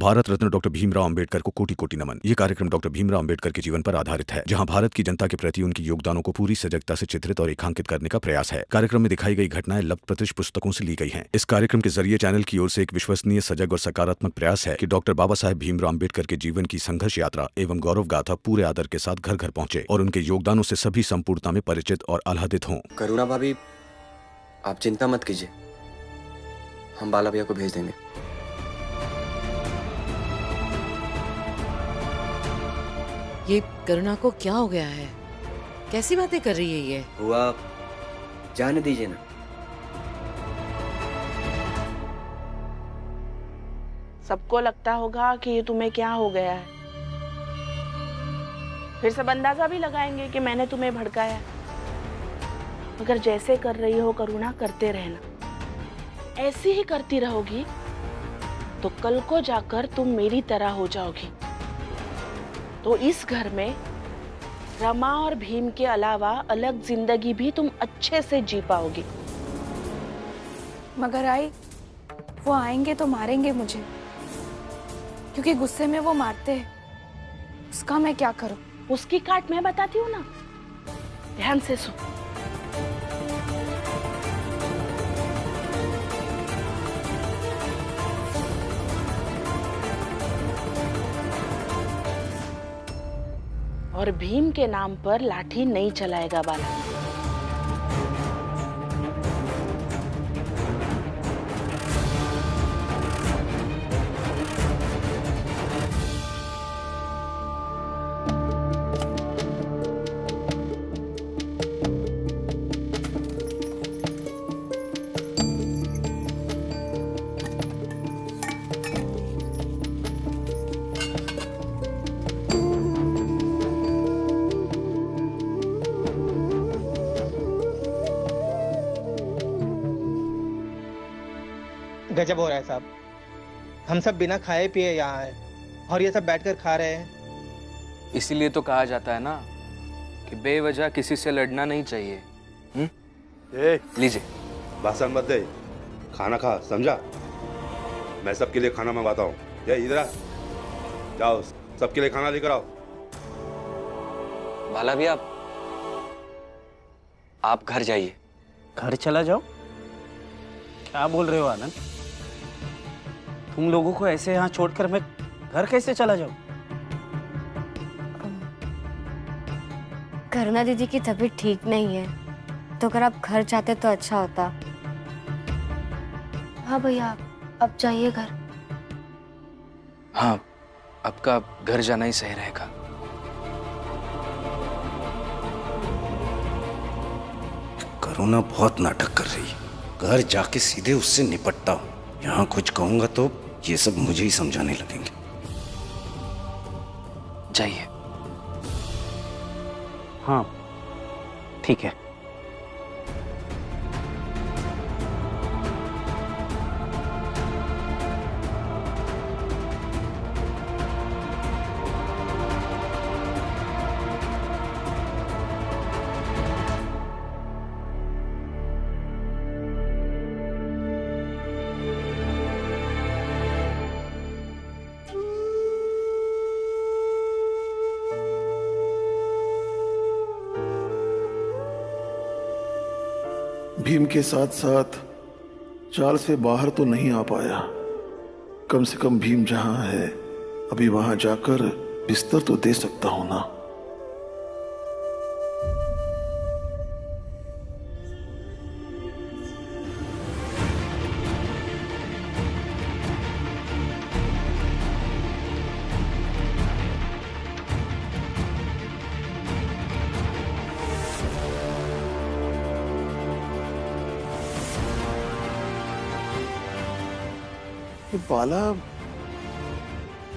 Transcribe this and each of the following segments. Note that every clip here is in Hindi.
भारत रत्न डॉक्टर भीमराव अंबेडकर को कोटि कोटि नमन। ये कार्यक्रम डॉक्टर भीमराव अंबेडकर के जीवन पर आधारित है, जहां भारत की जनता के प्रति उनके योगदानों को पूरी सजगता से चित्रित और रेखांकित करने का प्रयास है। कार्यक्रम में दिखाई गई घटनाएं लब्ध प्रतिष्ठ पुस्तकों से ली गई हैं। इस कार्यक्रम के जरिए चैनल की ओर से एक विश्वसनीय, सजग और सकारात्मक प्रयास है कि डॉक्टर बाबा साहेब भीमराव अंबेडकर के जीवन की संघर्ष यात्रा एवं गौरव गाथा पूरे आदर के साथ घर घर पहुंचे और उनके योगदानों से सभी संपूर्णता में परिचित और आह्लादित हों। करुणा भाभी, आप चिंता मत कीजिए, हम बाला भैया को भेज देंगे। ये करुणा को क्या हो गया है? कैसी बातें कर रही है ये? हुआ, जाने दीजिए ना। सबको लगता होगा कि ये तुम्हें क्या हो गया है। फिर सब अंदाजा भी लगाएंगे कि मैंने तुम्हें भड़काया। मगर जैसे कर रही हो करुणा, करते रहना। ऐसी ही करती रहोगी तो कल को जाकर तुम मेरी तरह हो जाओगी। तो इस घर में रमा और भीम के अलावा अलग जिंदगी भी तुम अच्छे से जी पाओगी। मगर आई, वो आएंगे तो मारेंगे मुझे, क्योंकि गुस्से में वो मारते हैं। उसका मैं क्या करूं? उसकी काट मैं बताती हूँ ना, ध्यान से सुन। और भीम के नाम पर लाठी नहीं चलाएगा बाला। गजब हो रहा है साहब, हम सब बिना खाए पिए यहाँ आए और ये सब बैठकर खा रहे हैं। इसीलिए तो कहा जाता है ना कि बेवजह किसी से लड़ना नहीं चाहिए। लीजिए। भाषण मत दे, खाना खा, समझा? मैं सबके लिए खाना मंगवाता हूँ। ये इधर आ, जाओ सबके लिए खाना लेकर आओ। बाला भैया, आप घर जाइए। घर चला जाओ? क्या बोल रहे हो आनंद? तुम लोगों को ऐसे यहाँ छोड़कर मैं घर कैसे चला जाऊं? करुणा दीदी की तबीयत ठीक नहीं है, तो अगर आप घर जाते तो अच्छा होता। हाँ भैया, अब जाइए घर। हाँ, आपका घर जाना ही सही रहेगा। करुणा बहुत नाटक कर रही है। घर जाके सीधे उससे निपटता हूँ। यहाँ कुछ कहूंगा तो ये सब मुझे ही समझाने लगेंगे। जाइए। हाँ ठीक है। भीम के साथ साथ चाल से बाहर तो नहीं आ पाया। कम से कम भीम जहां है, अभी वहां जाकर बिस्तर तो दे सकता हूं ना। ये बाला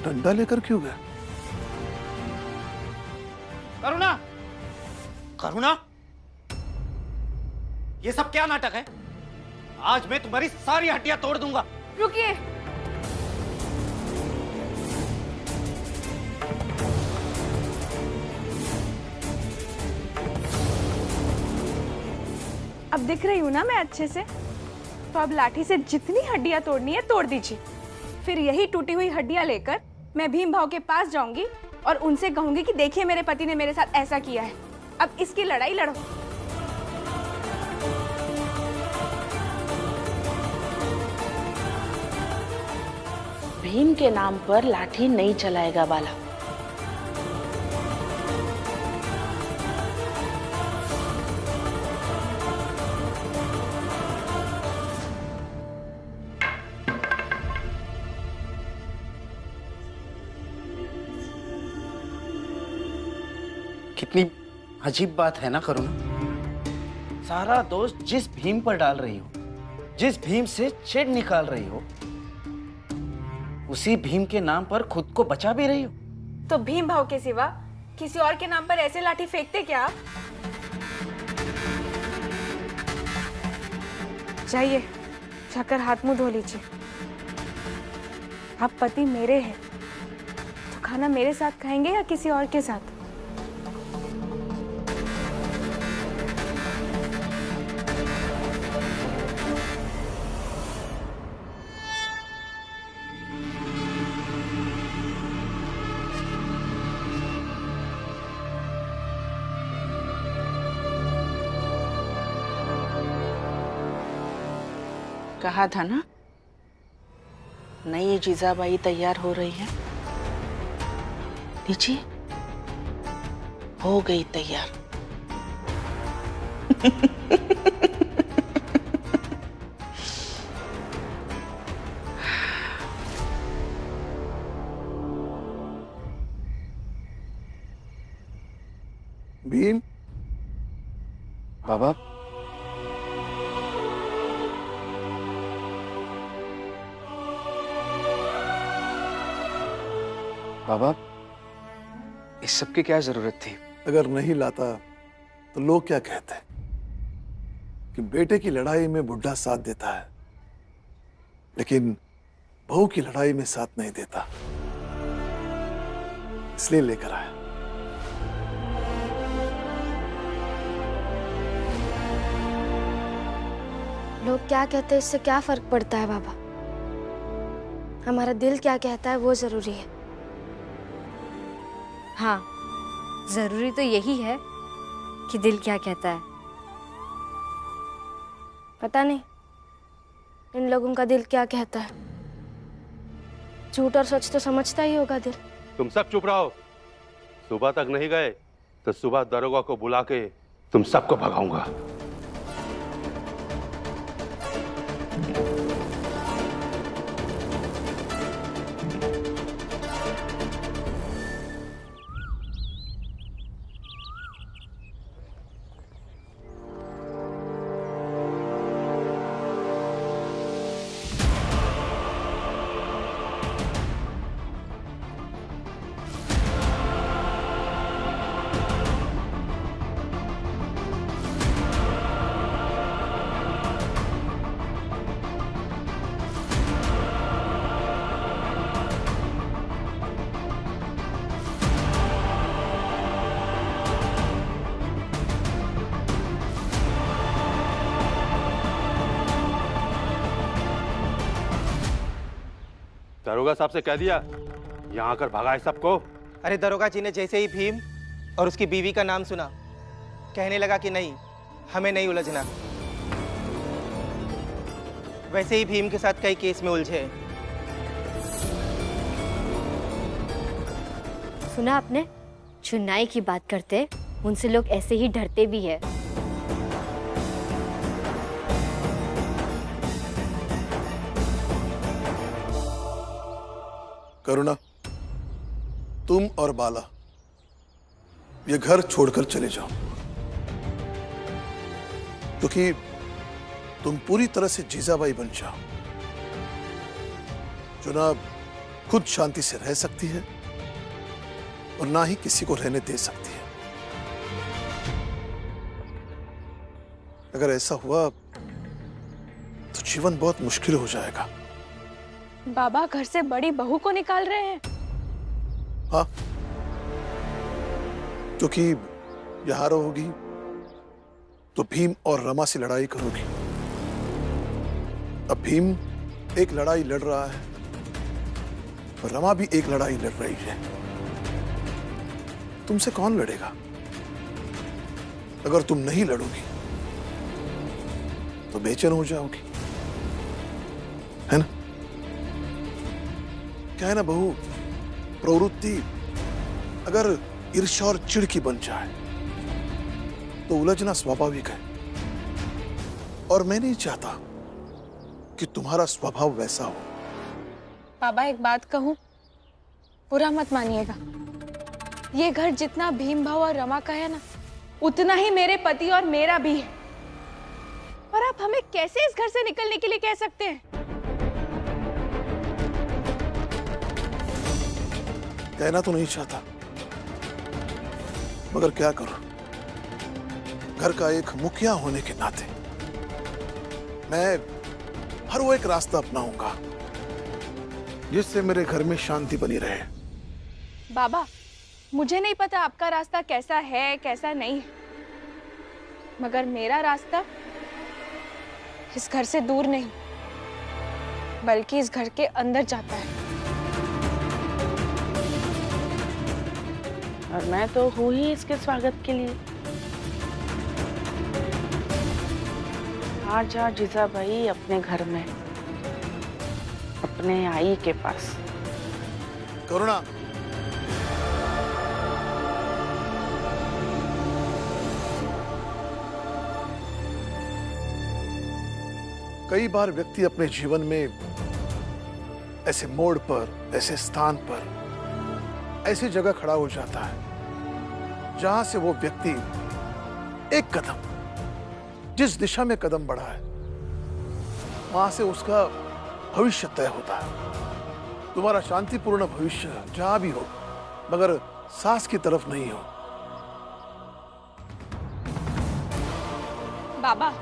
डंडा लेकर क्यों गया? करुणा, करुणा, ये सब क्या नाटक है? आज मैं तुम्हारी सारी हड्डियां तोड़ दूंगा। रुकिए। अब दिख रही हूं ना मैं अच्छे से? तो अब लाठी से जितनी हड्डियां तोड़नी है तोड़ दीजिए। फिर यही टूटी हुई हड्डियां लेकर मैं भीम भाव के पास जाऊंगी और उनसे कहूंगी कि देखिए मेरे पति ने मेरे साथ ऐसा किया है, अब इसकी लड़ाई लड़ो। भीम के नाम पर लाठी नहीं चलाएगा बाला। कितनी अजीब बात है ना करुणा, सारा दोष जिस भीम पर डाल रही हो, जिस भीम से चिढ़ निकाल रही हो, उसी भीम के नाम पर खुद को बचा भी रही हो। तो भीम भाव के सिवा किसी और के नाम पर ऐसे लाठी फेंकते क्या? जाइए, जाकर हाथ मुंह धो लीजिए। आप पति मेरे हैं, तो खाना मेरे साथ खाएंगे या किसी और के साथ? कहा था ना, नई जीजाबाई तैयार हो रही है। लीजिए, हो गई तैयार। भीम, बाबा, बाबा, इस सब की क्या जरूरत थी? अगर नहीं लाता तो लोग क्या कहते कि बेटे की लड़ाई में बुढ़ा साथ देता है, लेकिन बहू की लड़ाई में साथ नहीं देता, इसलिए लेकर आया। लोग क्या कहते हैं इससे क्या फर्क पड़ता है बाबा? हमारा दिल क्या कहता है वो जरूरी है। हाँ, जरूरी तो यही है कि दिल क्या कहता है। पता नहीं इन लोगों का दिल क्या कहता है। झूठ और सच तो समझता ही होगा दिल। तुम सब चुप रहो। सुबह तक नहीं गए तो सुबह दरोगा को बुला के तुम सबको भगाऊंगा। दरोगा साहब से कह दिया यहाँ आकर भगाए सबको। अरे दरोगा जी ने जैसे ही भीम और उसकी बीवी का नाम सुना, कहने लगा कि नहीं, हमें नहीं उलझना। वैसे ही भीम के साथ कई केस में उलझे। सुना आपने, चुनाई की बात करते उनसे लोग ऐसे ही डरते भी है। करुणा, तुम और बाला ये घर छोड़कर चले जाओ, क्योंकि तुम पूरी तरह से जीजाबाई बन जाओ, जो ना खुद शांति से रह सकती है और ना ही किसी को रहने दे सकती है। अगर ऐसा हुआ तो जीवन बहुत मुश्किल हो जाएगा। बाबा घर से बड़ी बहू को निकाल रहे हैं। हाँ, क्योंकि यहां रहोगी तो भीम और रमा से लड़ाई करोगी। अब भीम एक लड़ाई लड़ रहा है रमा भी एक लड़ाई लड़ रही है। तुमसे कौन लड़ेगा? अगर तुम नहीं लड़ोगी तो बेचैन हो जाओगी, है ना? क्या है ना बहू, प्रवृत्ति अगर ईर्ष्या और चिढ़ की बन जाए तो उलझना स्वाभाविक है, और मैं नहीं चाहता कि तुम्हारा स्वभाव वैसा हो। बाबा एक बात कहूं, बुरा मत मानिएगा, ये घर जितना भीम भाव और रमा का है ना, उतना ही मेरे पति और मेरा भी है। और आप हमें कैसे इस घर से निकलने के लिए कह सकते हैं? कहना तो नहीं चाहता, मगर क्या करूं, घर का एक मुखिया होने के नाते मैं हर वो एक रास्ता अपनाऊंगा जिससे मेरे घर में शांति बनी रहे। बाबा, मुझे नहीं पता आपका रास्ता कैसा है कैसा नहीं है, मगर मेरा रास्ता इस घर से दूर नहीं बल्कि इस घर के अंदर जाता है। और मैं तो हूँ ही इसके स्वागत के लिए। आ जा जीजा भाई अपने घर में, अपने आई के पास। करुणा, कई बार व्यक्ति अपने जीवन में ऐसे मोड़ पर, ऐसे स्थान पर, ऐसी जगह खड़ा हो जाता है जहां से वो व्यक्ति एक कदम, जिस दिशा में कदम बढ़ा है, वहां से उसका भविष्य तय होता है। तुम्हारा शांतिपूर्ण भविष्य जहां भी हो, मगर सास की तरफ नहीं हो। बाबा,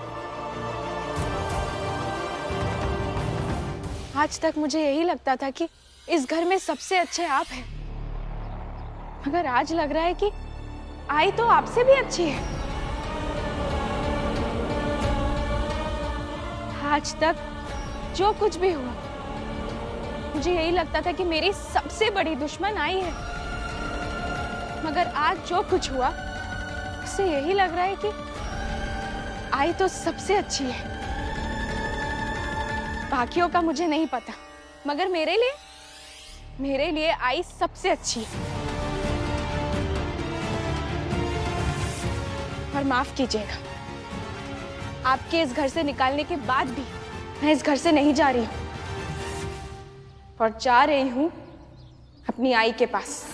आज तक मुझे यही लगता था कि इस घर में सबसे अच्छे आप हैं, मगर आज लग रहा है कि आई तो आपसे भी अच्छी है। आज तक जो कुछ भी हुआ, मुझे यही लगता था कि मेरी सबसे बड़ी दुश्मन आई है, मगर आज जो कुछ हुआ उससे यही लग रहा है कि आई तो सबसे अच्छी है। बाकियों का मुझे नहीं पता, मगर मेरे लिए आई सबसे अच्छी है। और माफ कीजिएगा, आपके इस घर से निकालने के बाद भी मैं इस घर से नहीं जा रही हूं, और जा रही हूं अपनी आई के पास।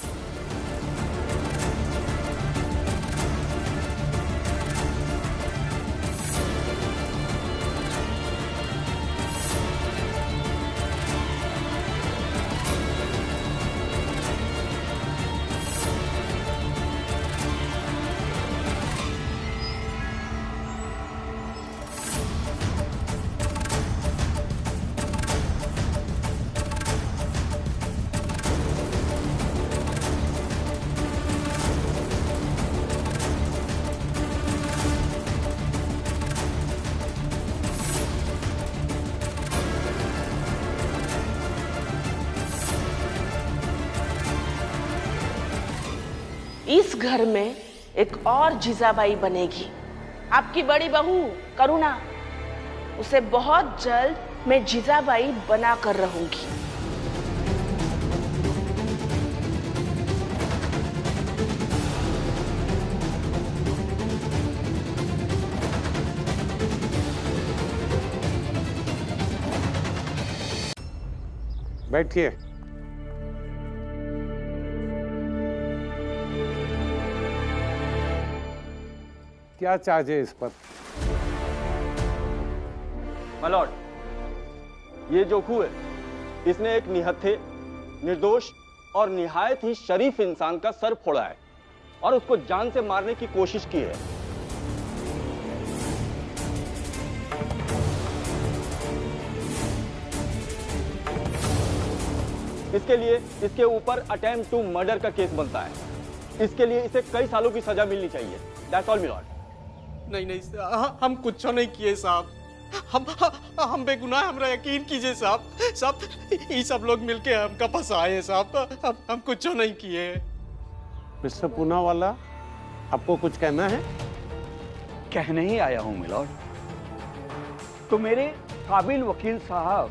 इस घर में एक और जीजाबाई बनेगी, आपकी बड़ी बहू करुणा। उसे बहुत जल्द मैं जीजाबाई बना कर रहूंगी। बैठिए। क्या चार्ज इस पर? मालॉर्ड, ये जोखू है, इसने एक निहत्थे, निर्दोष और निहायत ही शरीफ इंसान का सर फोड़ा है और उसको जान से मारने की कोशिश की है। इसके लिए इसके ऊपर अटेम्प्ट टू मर्डर का केस बनता है। इसके लिए इसे कई सालों की सजा मिलनी चाहिए। That's all my Lord. नहीं, हम कुछ नहीं किए साहब, हम बेगुनाह, हमरा यकीन कीजिए साहब। ये सब लोग मिलके हमका फंसाए हैं साहब। हम कुछ नहीं किए। मिस्टर पूनावाला, आपको कुछ कहना है? कहने ही आया हूं मिलॉर्ड। तो मेरे काबिल वकील साहब,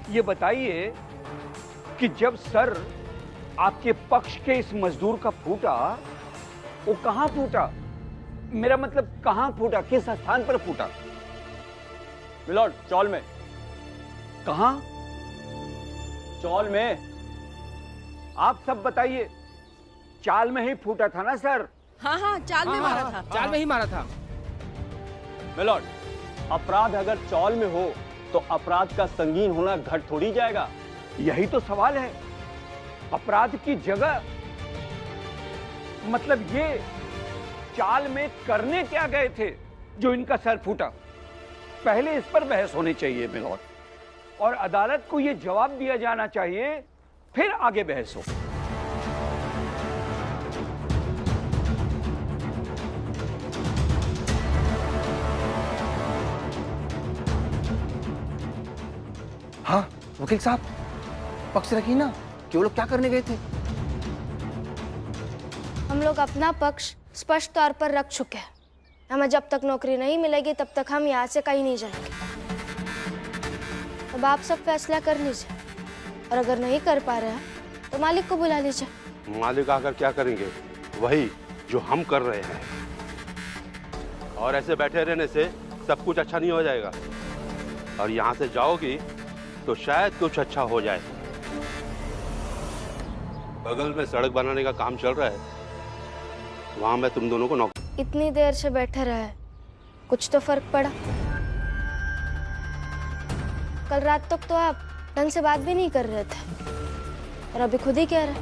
ये बताइए कि जब सर आपके पक्ष के इस मजदूर का फूटा, वो कहां फूटा? मेरा मतलब कहां फूटा, किस स्थान पर फूटा? मिलॉर्ड, चौल में। कहां? चौल में। आप सब बताइए, चाल में ही फूटा था ना सर? हाँ, चाल में मारा था। चाल में ही मारा था। मिलॉर्ड, अपराध अगर चौल में हो तो अपराध का संगीन होना घट थोड़ी जाएगा। यही तो सवाल है। अपराध की जगह, मतलब ये चाल में करने क्या गए थे जो इनका सर फूटा? पहले इस पर बहस होनी चाहिए मिलॉर्ड, और अदालत को यह जवाब दिया जाना चाहिए, फिर आगे बहस हो। हाँ वकील साहब, पक्ष रखिए ना कि वो लोग क्या करने गए थे। हम लोग अपना पक्ष स्पष्ट तौर पर रख चुके हैं। हमें जब तक नौकरी नहीं मिलेगी तब तक हम यहाँ से कहीं नहीं जाएंगे। अब आप सब फैसला कर लीजिए, और अगर नहीं कर पा रहे हैं तो मालिक को बुला लीजिए। मालिक आकर क्या करेंगे? वही जो हम कर रहे हैं। और ऐसे बैठे रहने से सब कुछ अच्छा नहीं हो जाएगा, और यहाँ से जाओगी तो शायद कुछ अच्छा हो जाए। बगल में सड़क बनाने का काम चल रहा है, वहां मैं तुम दोनों को नौकरी। इतनी देर से बैठे रहे, कुछ तो फर्क पड़ा? कल रात तक तो आप ढंग से बात भी नहीं कर रहे थे, और अभी खुद ही कह रहे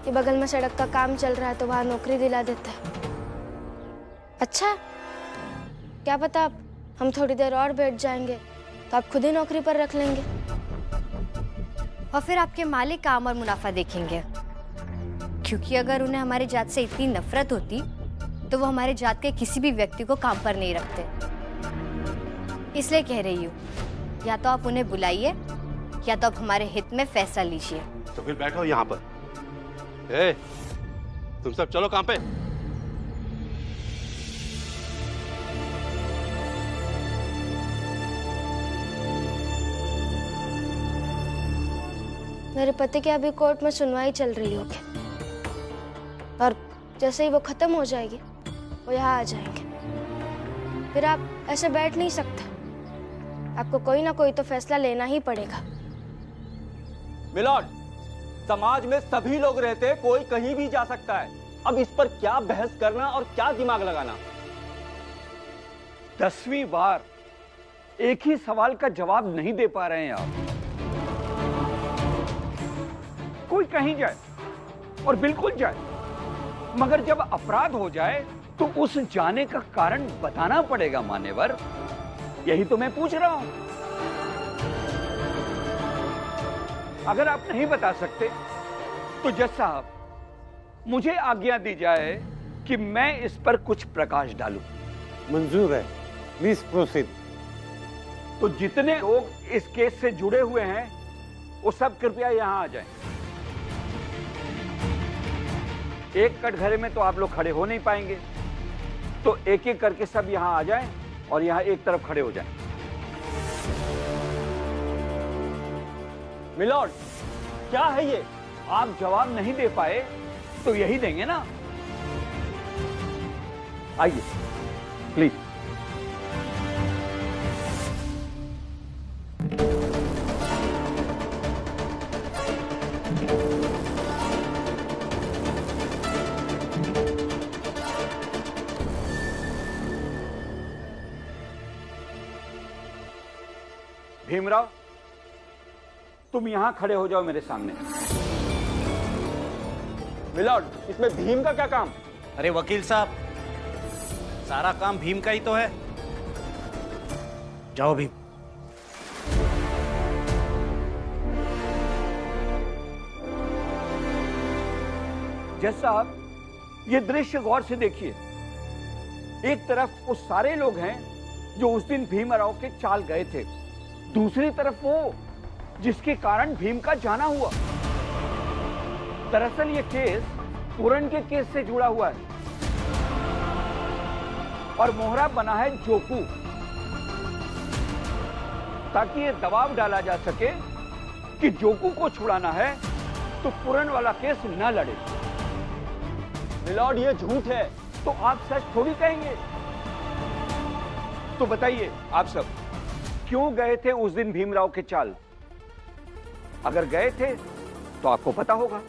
कि बगल में सड़क का काम चल रहा है तो वहां नौकरी दिला देते हैं। अच्छा, क्या पता आप हम थोड़ी देर और बैठ जाएंगे तो आप खुद ही नौकरी पर रख लेंगे, और फिर आपके मालिक काम और मुनाफा देखेंगे। क्योंकि अगर उन्हें हमारी जात से इतनी नफरत होती तो वो हमारे जात के किसी भी व्यक्ति को काम पर नहीं रखते। इसलिए कह रही हूँ, या तो आप उन्हें बुलाइए या तो आप हमारे हित में फैसला लीजिए। तो फिर बैठो यहाँ पर। ए, तुम सब चलो काम पे। मेरे पति की अभी कोर्ट में सुनवाई चल रही होगी, और जैसे ही वो खत्म हो जाएगी वो यहाँ आ जाएंगे। फिर आप ऐसे बैठ नहीं सकते, आपको कोई ना कोई तो फैसला लेना ही पड़ेगा। मिलॉर्ड, समाज में सभी लोग रहते हैं, कोई कहीं भी जा सकता है। अब इस पर क्या बहस करना और क्या दिमाग लगाना? 10वीं बार एक ही सवाल का जवाब नहीं दे पा रहे हैं आप। कोई कहीं जाए और बिल्कुल जाए, मगर जब अपराध हो जाए तो उस जाने का कारण बताना पड़ेगा मान्यवर। यही तो मैं पूछ रहा हूं। अगर आप नहीं बता सकते तो जज साहब, मुझे आज्ञा दी जाए कि मैं इस पर कुछ प्रकाश डालूं। मंजूर है, प्लीज प्रोसीड। तो जितने लोग इस केस से जुड़े हुए हैं वो सब कृपया यहां आ जाएं। एक कटघरे में तो आप लोग खड़े हो नहीं पाएंगे, तो एक एक करके सब यहां आ जाएं और यहां एक तरफ खड़े हो जाएं। मिलॉर्ड, क्या है ये? आप जवाब नहीं दे पाए तो यही देंगे ना। आइए प्लीज। भीमराव, तुम यहां खड़े हो जाओ मेरे सामने। मिलॉर्ड, इसमें भीम का क्या काम? अरे वकील साहब, सारा काम भीम का ही तो है। जाओ भीम। जज साहब, ये दृश्य गौर से देखिए। एक तरफ वो सारे लोग हैं जो उस दिन भीमराव के चाल गए थे, दूसरी तरफ वो जिसके कारण भीम का जाना हुआ। दरअसल ये केस पूरन के केस से जुड़ा हुआ है और मोहरा बना है जोकू, ताकि ये दबाव डाला जा सके कि जोकू को छुड़ाना है तो पूरन वाला केस न लड़े। मिलॉर्ड, ये झूठ है। तो आप सच थोड़ी कहेंगे। तो बताइए आप सब, क्यों गए थे उस दिन भीमराव के चाल? अगर गए थे तो आपको पता होगा।